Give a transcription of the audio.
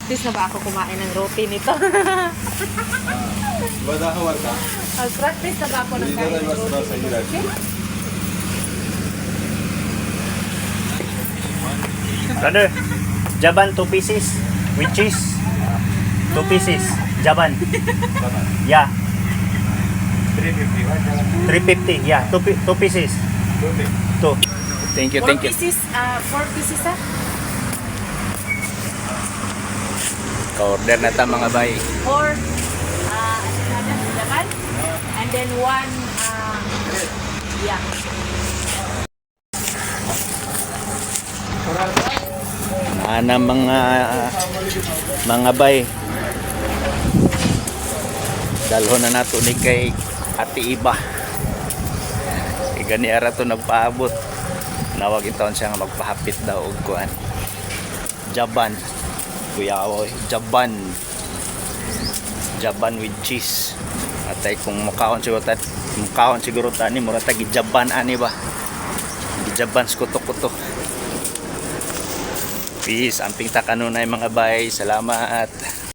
Practice na ba ako kumain ng roti nito? Badahawar ka? Practice na ba ako ng kain ng roti nito? Brother, Jaban 2 pieces with cheese. 2 pieces. Jaban. Yeah. 350. Yeah. 2 pieces. 2. Thank you, 4 thank you. pieces, 4 pieces ah? Ka-order na ta mga bay. Or, Japan? And then one, yeah. Ana mga bay. Dalhon na nato ni kay Ate Iba. Igani ara to nagpaabot. Nawag itaon siya nga magpahapit daw og kuan. Jaban. Kuya Awoy, Jaban. Jaban with cheese. Atay kung mukhaon siguro tani mura ta gijaban ani ba. Gijaban skuto-kuto. Peace, amping ta kanunay mga bay. Salamat.